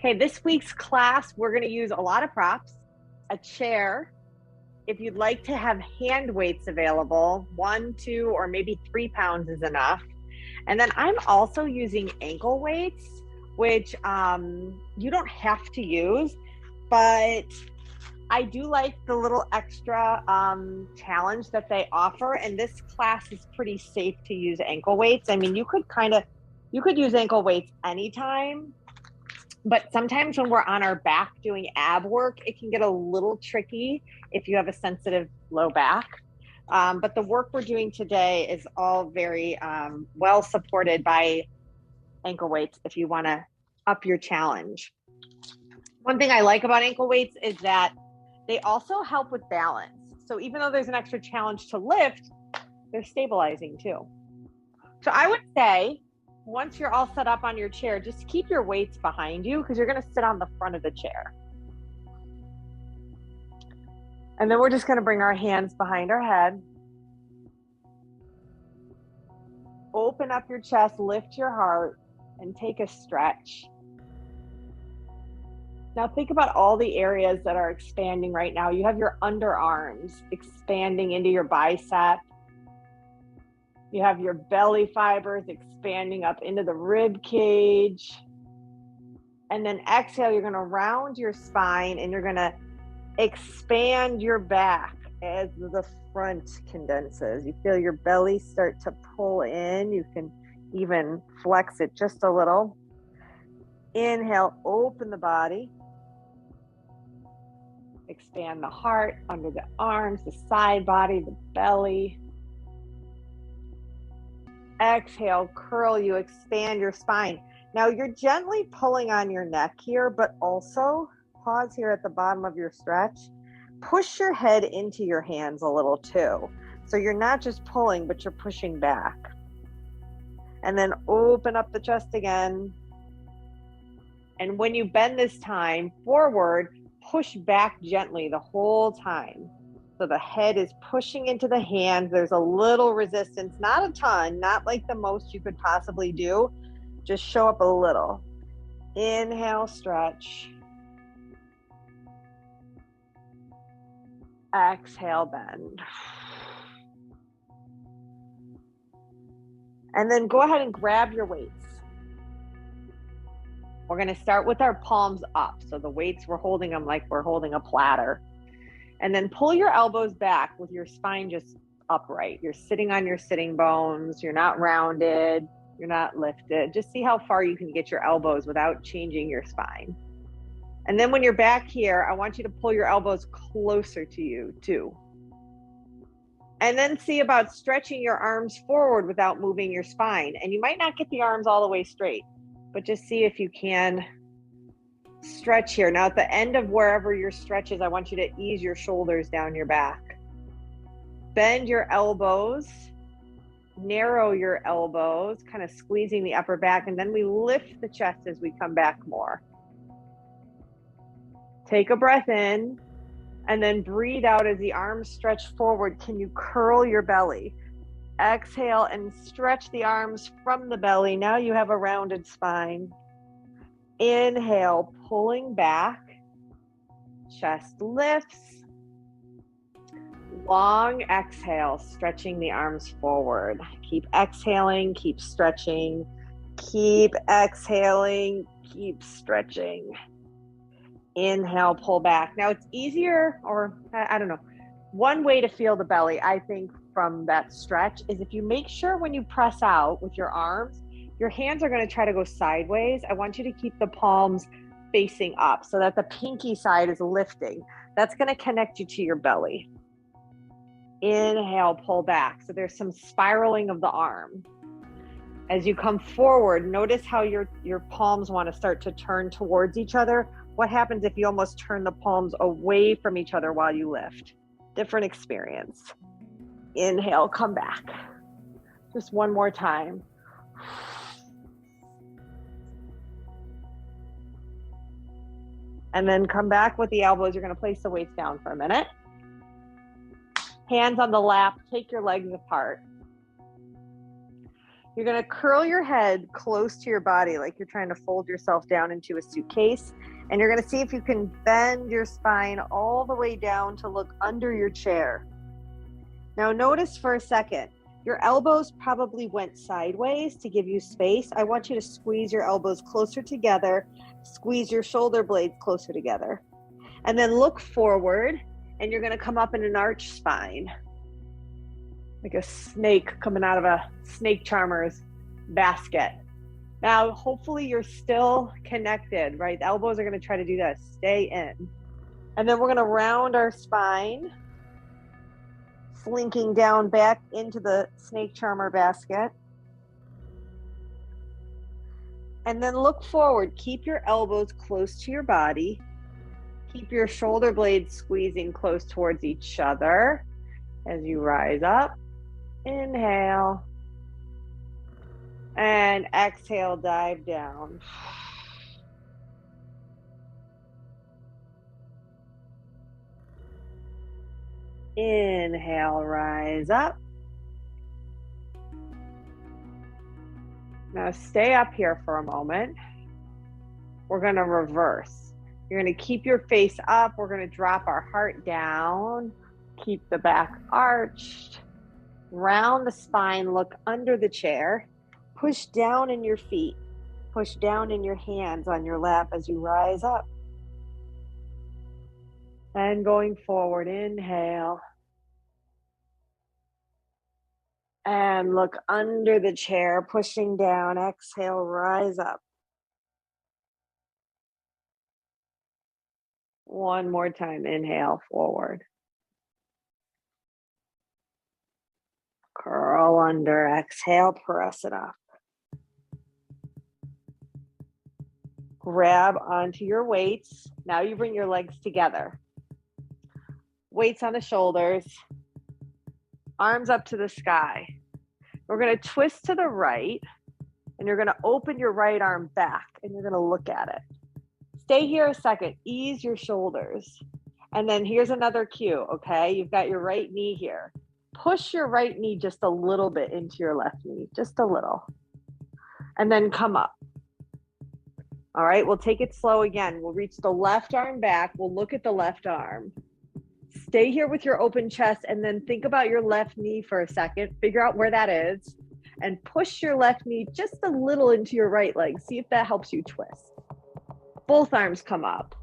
Okay, this week's class, we're gonna use a lot of props, a chair. If you'd like to have hand weights available, 1, 2, or maybe 3 pounds is enough. And then I'm also using ankle weights, which you don't have to use, but I do like the little extra challenge that they offer. And this class is pretty safe to use ankle weights. I mean, you could use ankle weights anytime, but sometimes when we're on our back doing ab work, it can get a little tricky if you have a sensitive low back. But the work we're doing today is all very well supported by ankle weights if you want to up your challenge. One thing I like about ankle weights is that they also help with balance. So even though there's an extra challenge to lift, they're stabilizing too. So I would say, once you're all set up on your chair, just keep your weights behind you because you're going to sit on the front of the chair. And then we're just going to bring our hands behind our head. Open up your chest, lift your heart, and take a stretch. Now think about all the areas that are expanding right now. You have your underarms expanding into your bicep. You have your belly fibers expanding up into the rib cage. And then exhale, you're going to round your spine and you're going to expand your back as the front condenses. You feel your belly start to pull in. You can even flex it just a little. Inhale, open the body. Expand the heart, under the arms, the side body, the belly. Exhale, curl you, expand your spine. Now you're gently pulling on your neck here, but also pause here at the bottom of your stretch. Push your head into your hands a little too. So you're not just pulling, but you're pushing back. And then open up the chest again. And when you bend this time forward, push back gently the whole time. So the head is pushing into the hands. There's a little resistance, not a ton, not like the most you could possibly do. Just show up a little. Inhale, stretch. Exhale, bend. And then go ahead and grab your weights. We're going to start with our palms up. So the weights, we're holding them like we're holding a platter. And then pull your elbows back with your spine just upright. You're sitting on your sitting bones. You're not rounded. You're not lifted. Just see how far you can get your elbows without changing your spine. And then when you're back here, I want you to pull your elbows closer to you too. And then see about stretching your arms forward without moving your spine. And you might not get the arms all the way straight, but just see if you can stretch here. Now at the end of wherever your stretch is, I want you to ease your shoulders down your back. Bend your elbows, narrow your elbows, kind of squeezing the upper back, and then we lift the chest as we come back more. Take a breath in, and then breathe out as the arms stretch forward. Can you curl your belly? Exhale and stretch the arms from the belly. Now you have a rounded spine. Inhale, pulling back. Chest lifts. Long exhale, stretching the arms forward. Keep exhaling, keep stretching. Keep exhaling, keep stretching. Inhale, pull back. Now it's easier, or I don't know. One way to feel the belly, I think, from that stretch is if you make sure when you press out with your arms, your hands are going to try to go sideways. I want you to keep the palms facing up so that the pinky side is lifting. That's going to connect you to your belly. Inhale, pull back. So there's some spiraling of the arm. As you come forward, notice how your palms want to start to turn towards each other. What happens if you almost turn the palms away from each other while you lift? Different experience. Inhale, come back. Just one more time. And then come back with the elbows. You're going to place the weights down for a minute. Hands on the lap. Take your legs apart. You're going to curl your head close to your body like you're trying to fold yourself down into a suitcase. And you're going to see if you can bend your spine all the way down to look under your chair. Now notice for a second, your elbows probably went sideways to give you space. I want you to squeeze your elbows closer together, squeeze your shoulder blades closer together. And then look forward, and you're going to come up in an arch spine, like a snake coming out of a snake charmer's basket. Now, hopefully you're still connected, right? The elbows are going to try to do that. Stay in. And then we're going to round our spine, slinking down back into the snake charmer basket. And then look forward. Keep your elbows close to your body. Keep your shoulder blades squeezing close towards each other as you rise up. Inhale. And exhale, dive down. Inhale, rise up. Now stay up here for a moment. We're going to reverse. You're going to keep your face up. We're going to drop our heart down. Keep the back arched. Round the spine, look under the chair. Push down in your feet. Push down in your hands on your lap as you rise up. And going forward, inhale. And look under the chair, pushing down. Exhale, rise up. One more time, inhale, forward. Curl under, exhale, press it up. Grab onto your weights. Now you bring your legs together. Weights on the shoulders, arms up to the sky. We're going to twist to the right, and you're going to open your right arm back, and you're going to look at it. Stay here a second, ease your shoulders. And then here's another cue, okay? You've got your right knee here. Push your right knee just a little bit into your left knee, just a little. And then come up. All right, we'll take it slow again. We'll reach the left arm back. We'll look at the left arm. Stay here with your open chest, and then think about your left knee for a second. Figure out where that is, and push your left knee just a little into your right leg. See if that helps you twist. Both arms come up.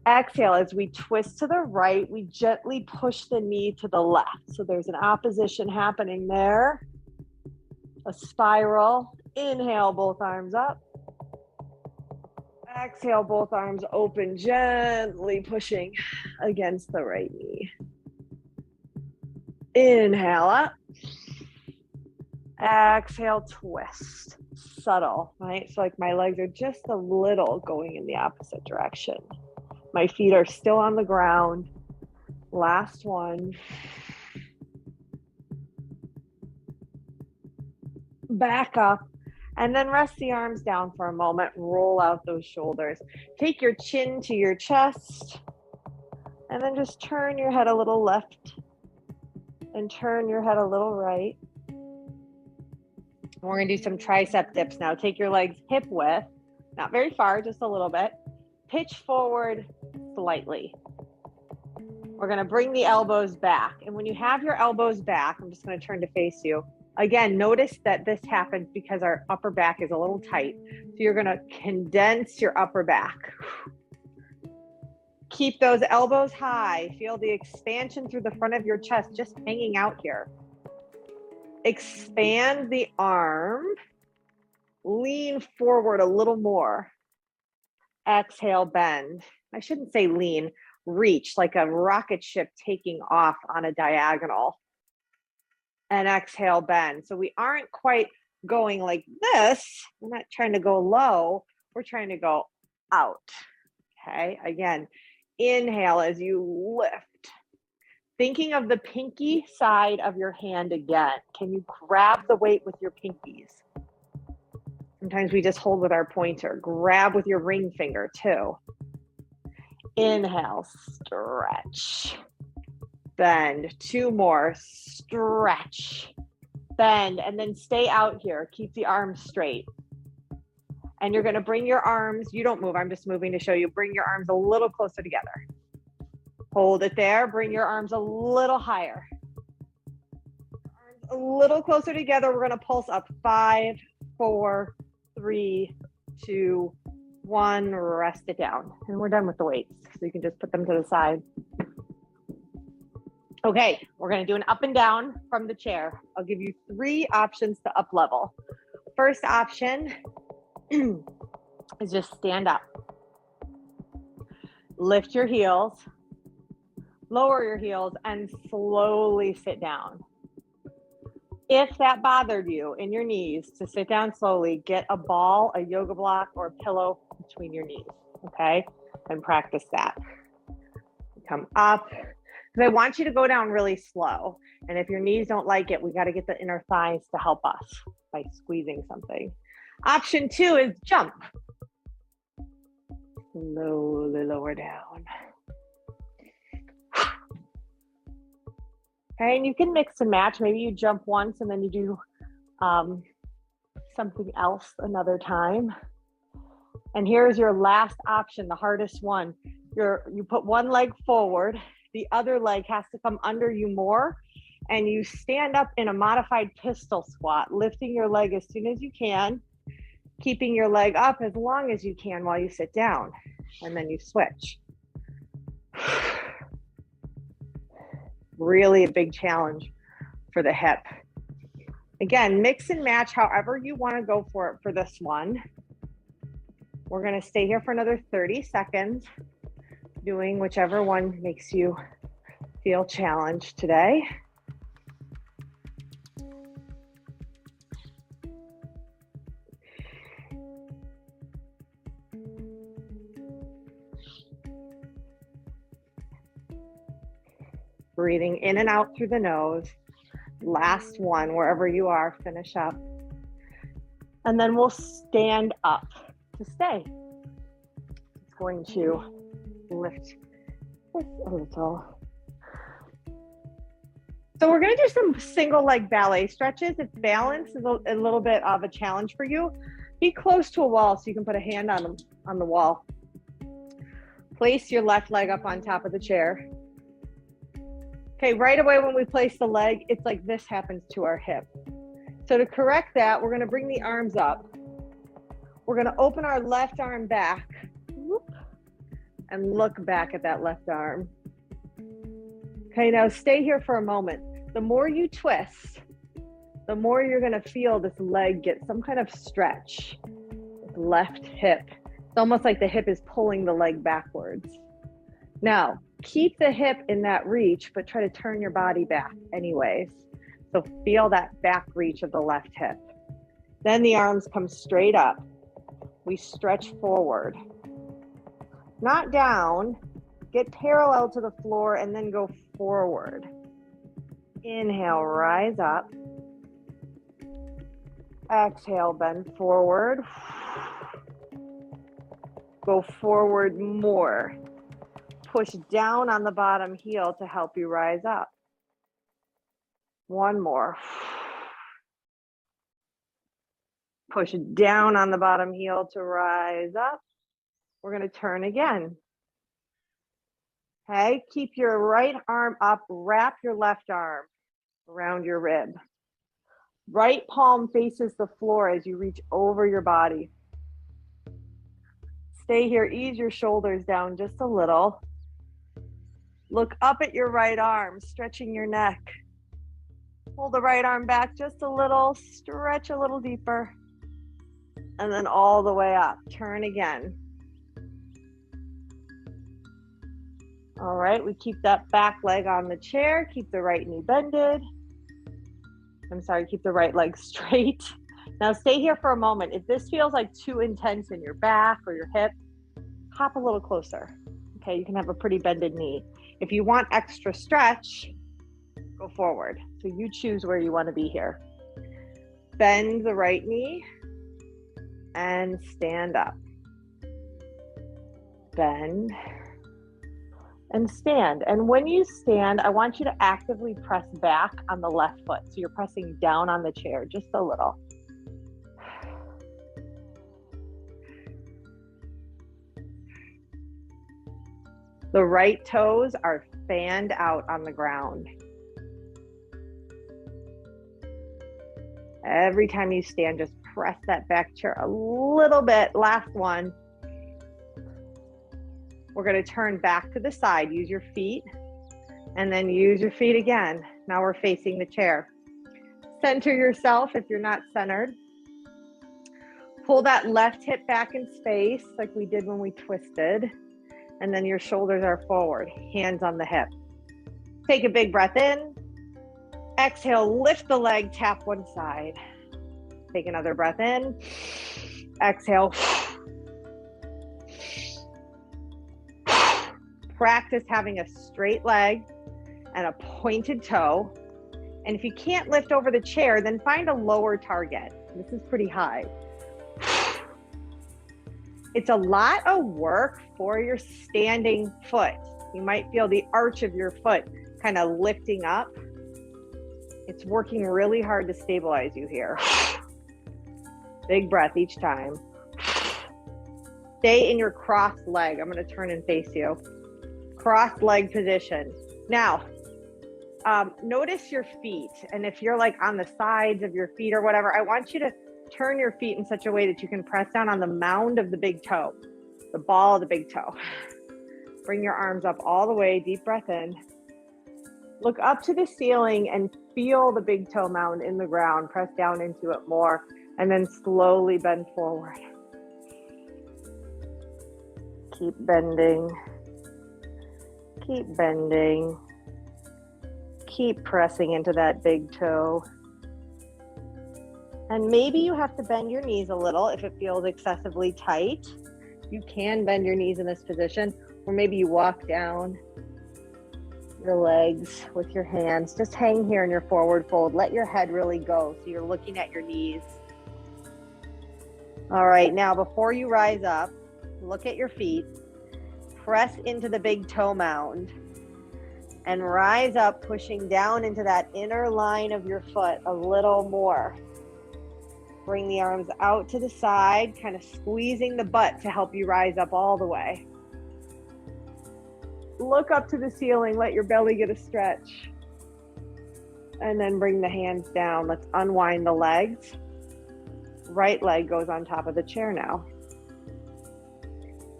Exhale, as we twist to the right, we gently push the knee to the left. So there's an opposition happening there. A spiral. Inhale, both arms up. Exhale, both arms open, gently pushing against the right knee. Inhale up. Exhale, twist. Subtle, right? So like my legs are just a little going in the opposite direction. My feet are still on the ground. Last one. Back up. And then rest the arms down for a moment. Roll out those shoulders. Take your chin to your chest. And then just turn your head a little left. And turn your head a little right. We're going to do some tricep dips now. Take your legs hip width. Not very far, just a little bit. Pitch forward slightly. We're going to bring the elbows back. And when you have your elbows back, I'm just going to turn to face you. Again, notice that this happens because our upper back is a little tight. So you're going to condense your upper back. Keep those elbows high. Feel the expansion through the front of your chest just hanging out here. Expand the arm. Lean forward a little more. Exhale, bend. I shouldn't say lean. Reach like a rocket ship taking off on a diagonal. And exhale, bend. So we aren't quite going like this. We're not trying to go low. We're trying to go out. Okay, again, inhale as you lift. Thinking of the pinky side of your hand again. Can you grab the weight with your pinkies? Sometimes we just hold with our pointer. Grab with your ring finger too. Inhale, stretch. Bend. Two more. Stretch. bend, and then stay out here. Keep the arms straight. And you're going to bring your arms, you don't move, I'm just moving to show you, bring your arms a little closer together. Hold it there, bring your arms a little higher. Arms a little closer together, we're going to pulse up. 5, 4, 3, 2, 1, rest it down. And we're done with the weights, so you can just put them to the side. Okay, we're going to do an up and down from the chair. I'll give you 3 options to up level. First option is just stand up. Lift your heels, lower your heels, and slowly sit down. If that bothered you in your knees to sit down slowly, get a ball, a yoga block, or a pillow between your knees, okay? And practice that. Come up, because I want you to go down really slow. And if your knees don't like it, we got to get the inner thighs to help us by squeezing something. Option 2 is jump. Slowly lower down. Okay, and you can mix and match. Maybe you jump once and then you do something else another time. And here's your last option, the hardest one. You put one leg forward, the other leg has to come under you more, and you stand up in a modified pistol squat, lifting your leg as soon as you can, keeping your leg up as long as you can while you sit down, and then you switch. Really a big challenge for the hip. Again, mix and match however you want to go for it for this one. We're going to stay here for another 30 seconds, doing whichever one makes you feel challenged today. Breathing in and out through the nose. Last one, wherever you are, finish up. And then we'll stand up to stay. It's going to lift this a little. So we're going to do some single leg ballet stretches. If balance is a little bit of a challenge for you, be close to a wall so you can put a hand on the wall. Place your left leg up on top of the chair. Okay, right away when we place the leg, it's like this happens to our hip. So to correct that, we're going to bring the arms up. We're going to open our left arm back, whoop, and look back at that left arm. Okay, now stay here for a moment. The more you twist, the more you're going to feel this leg get some kind of stretch. This left hip. It's almost like the hip is pulling the leg backwards. Now, keep the hip in that reach, but try to turn your body back anyways. So feel that back reach of the left hip. Then the arms come straight up. We stretch forward. Not down. Get parallel to the floor and then go forward. Inhale, rise up. Exhale, bend forward. Go forward more. Push down on the bottom heel to help you rise up. One more. Push down on the bottom heel to rise up. We're going to turn again. Okay, keep your right arm up, wrap your left arm around your rib. Right palm faces the floor as you reach over your body. Stay here, ease your shoulders down just a little. Look up at your right arm, stretching your neck. Hold the right arm back just a little, stretch a little deeper. And then all the way up, turn again. All right, we keep that back leg on the chair, keep the right knee bended. Keep the right leg straight. Now stay here for a moment. If this feels like too intense in your back or your hip, hop a little closer. Okay, you can have a pretty bended knee. If you want extra stretch, go forward. So you choose where you want to be here. Bend the right knee and stand up. Bend and stand. And when you stand, I want you to actively press back on the left foot. So you're pressing down on the chair just a little. The right toes are fanned out on the ground. Every time you stand, just press that back chair a little bit. Last one. We're going to turn back to the side. Use your feet and then use your feet again. Now we're facing the chair. Center yourself if you're not centered. Pull that left hip back in space like we did when we twisted. And then your shoulders are forward, hands on the hip. Take a big breath in. Exhale, lift the leg, tap one side. Take another breath in. Exhale. Practice having a straight leg and a pointed toe. And if you can't lift over the chair, then find a lower target. This is pretty high. It's a lot of work for your standing foot. You might feel the arch of your foot kind of lifting up. It's working really hard to stabilize you here. Big breath each time. Stay in your crossed leg. I'm going to turn and face you. Crossed leg position. Now, notice your feet. And if you're like on the sides of your feet or whatever, I want you to turn your feet in such a way that you can press down on the mound of the big toe, the ball of the big toe. Bring your arms up all the way, deep breath in. Look up to the ceiling and feel the big toe mound in the ground. Press down into it more and then slowly bend forward. Keep bending. Keep bending. Keep pressing into that big toe. And maybe you have to bend your knees a little if it feels excessively tight. You can bend your knees in this position, or maybe you walk down your legs with your hands. Just hang here in your forward fold. Let your head really go so you're looking at your knees. All right, now before you rise up, look at your feet. Press into the big toe mound and rise up, pushing down into that inner line of your foot a little more. Bring the arms out to the side, kind of squeezing the butt to help you rise up all the way. Look up to the ceiling, let your belly get a stretch. And then bring the hands down. Let's unwind the legs. Right leg goes on top of the chair now.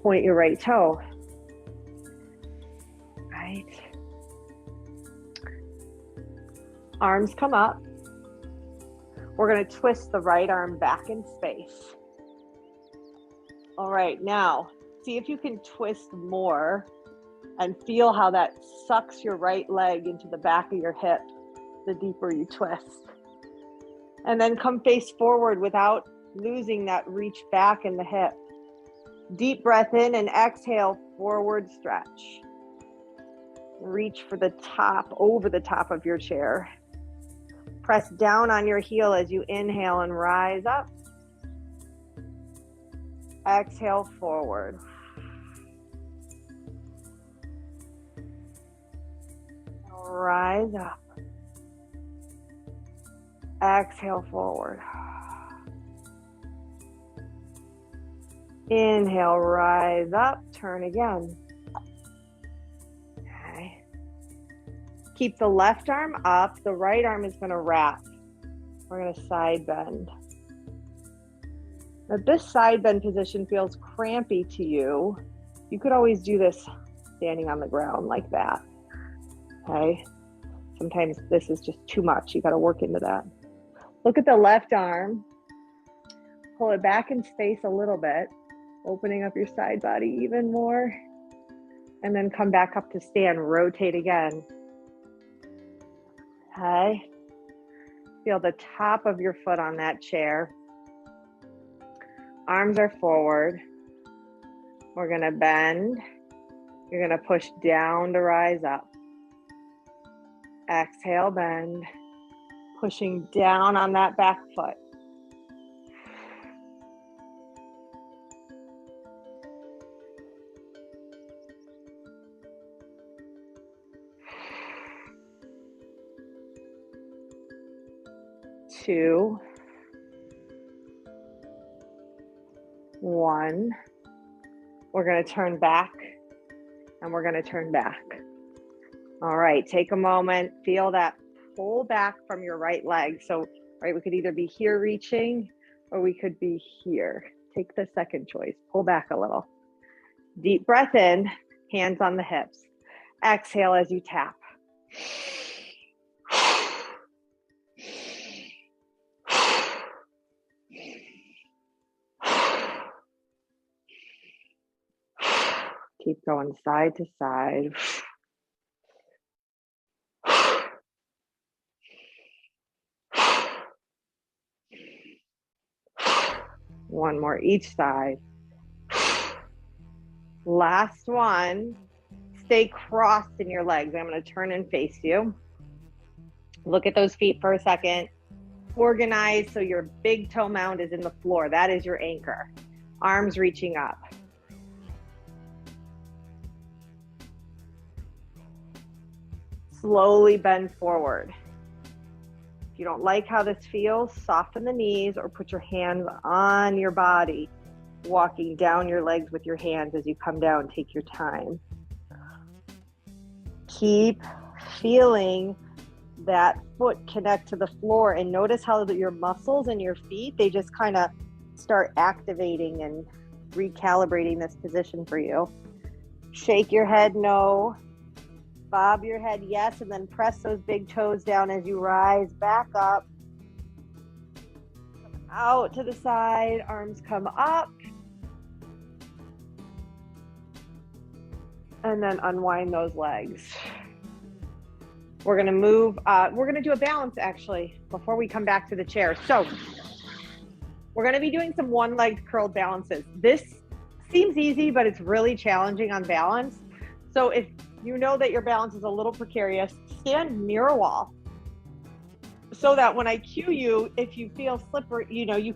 Point your right toe. Right. Arms come up. We're going to twist the right arm back in space. All right, now see if you can twist more and feel how that sucks your right leg into the back of your hip the deeper you twist. And then come face forward without losing that reach back in the hip. Deep breath in and exhale, forward stretch. Reach for the top, over the top of your chair. Press down on your heel as you inhale and rise up. Exhale, forward. Rise up. Exhale, forward. Inhale, rise up, turn again. Okay. Keep the left arm up, the right arm is going to wrap. We're going to side bend. Now, this side bend position feels crampy to you. You could always do this standing on the ground like that. Okay. Sometimes this is just too much. You got to work into that. Look at the left arm. Pull it back in space a little bit, opening up your side body even more. And then come back up to stand. Rotate again. Okay. Feel the top of your foot on that chair. Arms are forward. We're going to bend. You're going to push down to rise up. Exhale, bend. Pushing down on that back foot. 2, 1. We're going to turn back and we're going to turn back. All right, take a moment, feel that pull back from your right leg. So, right, we could either be here reaching or we could be here. Take the second choice, pull back a little. Deep breath in, hands on the hips. Exhale as you tap. Keep going side to side. One more each side. Last one. Stay crossed in your legs. I'm going to turn and face you. Look at those feet for a second. Organize so your big toe mound is in the floor. That is your anchor. Arms reaching up. Slowly bend forward. If you don't like how this feels, soften the knees or put your hands on your body, walking down your legs with your hands as you come down. Take your time. Keep feeling that foot connect to the floor and notice how your muscles in your feet, they just kind of start activating and recalibrating this position for you. Shake your head no, bob your head yes, and then press those big toes down as you rise back up. Out to the side, arms come up. And then unwind those legs. We're gonna move, we're gonna do a balance actually, before we come back to the chair. So, we're gonna be doing some one-legged curled balances. This seems easy, but it's really challenging on balance. So if you know that your balance is a little precarious, stand near a wall. So that when I cue you, if you feel slippery, you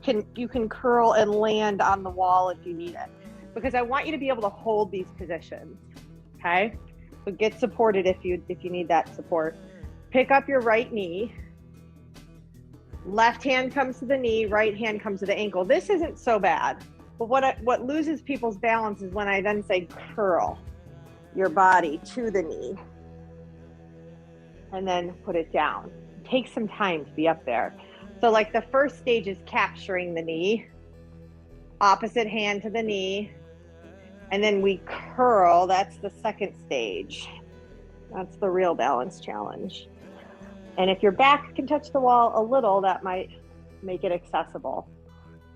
can curl and land on the wall if you need it. Because I want you to be able to hold these positions. Okay, so get supported if you need that support. Pick up your right knee. Left hand comes to the knee, right hand comes to the ankle. This isn't so bad, but what loses people's balance is when I then say curl your body to the knee and then put it down. It takes some time to be up there. So like the first stage is capturing the knee, opposite hand to the knee, and then we curl. That's the second stage. That's the real balance challenge. And if your back can touch the wall a little, that might make it accessible.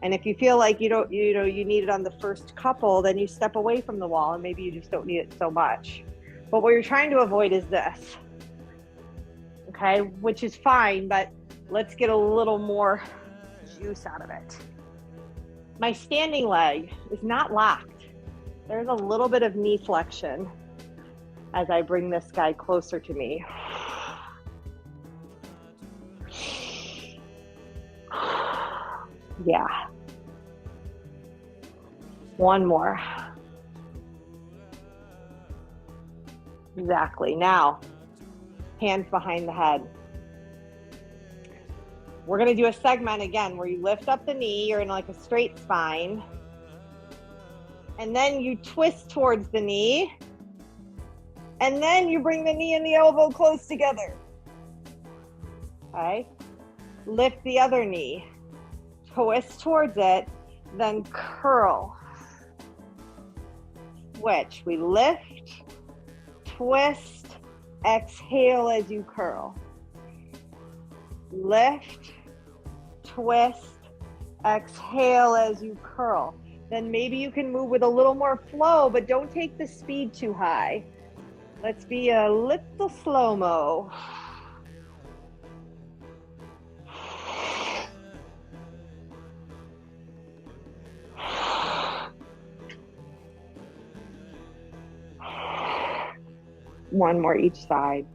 And if you feel like you need it on the first couple, then you step away from the wall and maybe you just don't need it so much. But what you're trying to avoid is this, okay? Which is fine, but let's get a little more juice out of it. My standing leg is not locked. There's a little bit of knee flexion as I bring this guy closer to me. Yeah. One more. Exactly. Now, hands behind the head. We're going to do a segment again where you lift up the knee. You're in like a straight spine. And then you twist towards the knee. And then you bring the knee and the elbow close together. Okay. Lift the other knee. Twist towards it. Then curl. Switch. We lift, twist, exhale as you curl. Lift, twist, exhale as you curl. Then maybe you can move with a little more flow, but don't take the speed too high. Let's be a little slow-mo. One more each side.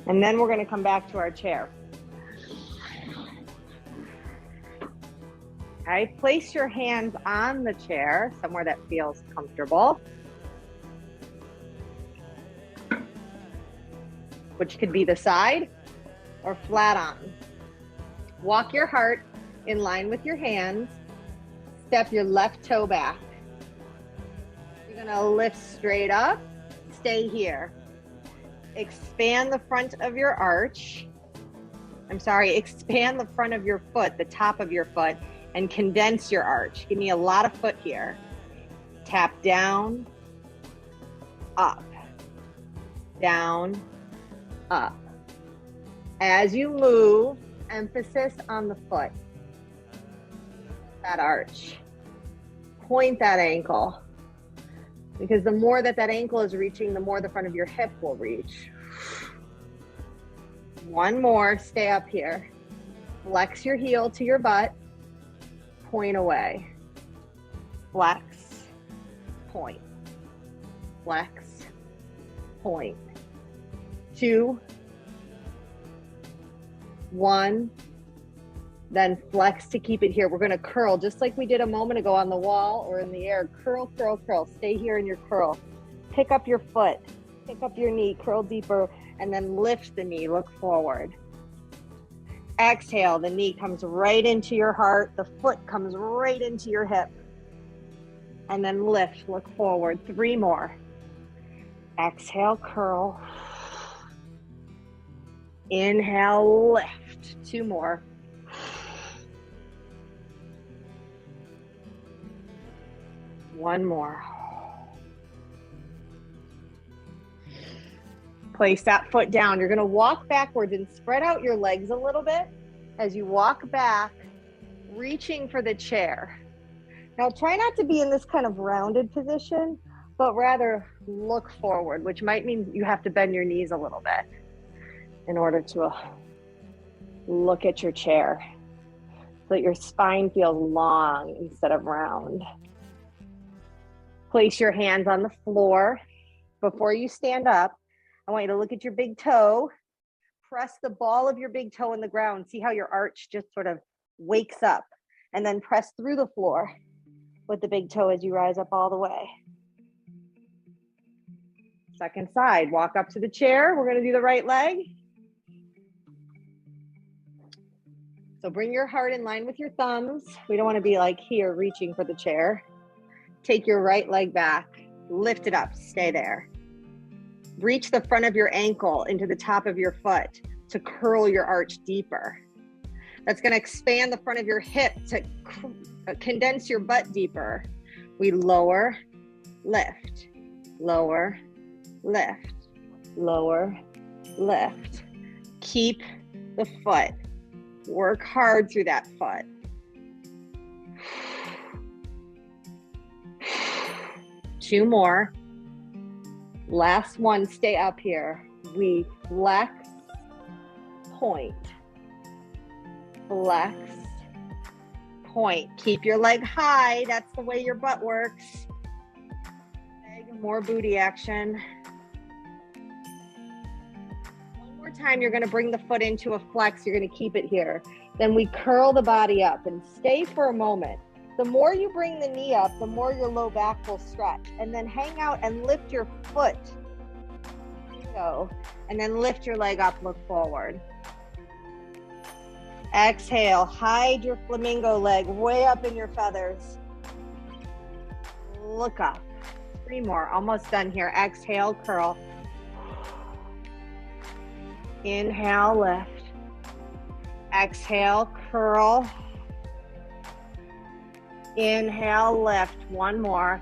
And then we're going to come back to our chair. Okay, place your hands on the chair, somewhere that feels comfortable. which could be the side or flat on. Walk your heart in line with your hands. Step your left toe back. You're gonna lift straight up, stay here. Expand the front of your arch. Expand the front of your foot, the top of your foot, and condense your arch. Give me a lot of foot here. Tap down, up, down, up. As you move, emphasis on the foot, that arch. Point that ankle, because the more that ankle is reaching, the more the front of your hip will reach. One more, stay up here. Flex your heel to your butt, point away. Flex, point. Flex, point. 2, 1, then flex to keep it here. We're gonna curl just like we did a moment ago on the wall or in the air. Curl, curl, curl. Stay here in your curl. Pick up your foot, pick up your knee, curl deeper, and then lift the knee, look forward. Exhale, the knee comes right into your heart, the foot comes right into your hip. And then lift, look forward. 3 more. Exhale, curl. Inhale, lift. 2 more. One more. Place that foot down. You're going to walk backwards and spread out your legs a little bit as you walk back, reaching for the chair. Now try not to be in this kind of rounded position, but rather look forward, which might mean you have to bend your knees a little bit in order to look at your chair so that your spine feels long instead of round. Place your hands on the floor. Before you stand up, I want you to look at your big toe. Press the ball of your big toe in the ground. See how your arch just sort of wakes up, and then press through the floor with the big toe as you rise up all the way. Second side, walk up to the chair. We're going to do the right leg. So bring your heart in line with your thumbs. We don't want to be like here reaching for the chair. Take your right leg back, lift it up, stay there. Reach the front of your ankle into the top of your foot to curl your arch deeper. That's going to expand the front of your hip to condense your butt deeper. We lower, lift, lower, lift, lower, lift. Keep the foot. Work hard through that foot. Two more. Last one, stay up here. We flex, point. Flex, point. Keep your leg high. That's the way your butt works. More booty action. One more time, you're going to bring the foot into a flex. You're going to keep it here. Then we curl the body up and stay for a moment. The more you bring the knee up, the more your low back will stretch. And then hang out and lift your foot. Go. And then lift your leg up, look forward. Exhale, hide your flamingo leg way up in your feathers. Look up. 3 more, almost done here. Exhale, curl. Inhale, lift. Exhale, curl. Inhale, lift. 1 more.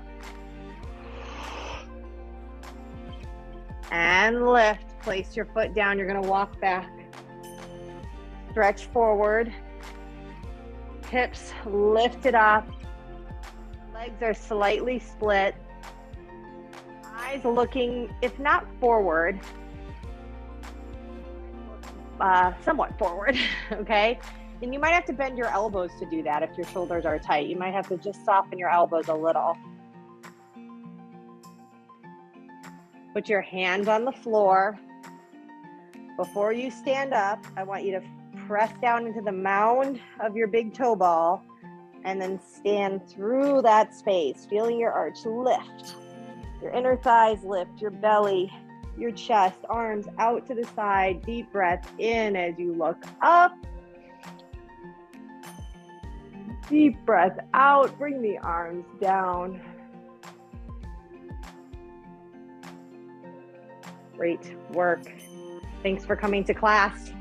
And lift. Place your foot down. You're going to walk back. Stretch forward. Hips lifted up. Legs are slightly split. Eyes looking, if not forward, somewhat forward, okay? And you might have to bend your elbows to do that if your shoulders are tight. You might have to just soften your elbows a little. Put your hands on the floor. Before you stand up, I want you to press down into the mound of your big toe ball and then stand through that space, feeling your arch lift. Your inner thighs lift, your belly your chest, arms out to the side, deep breath in as you look up. Deep breath out, bring the arms down. Great work. Thanks for coming to class.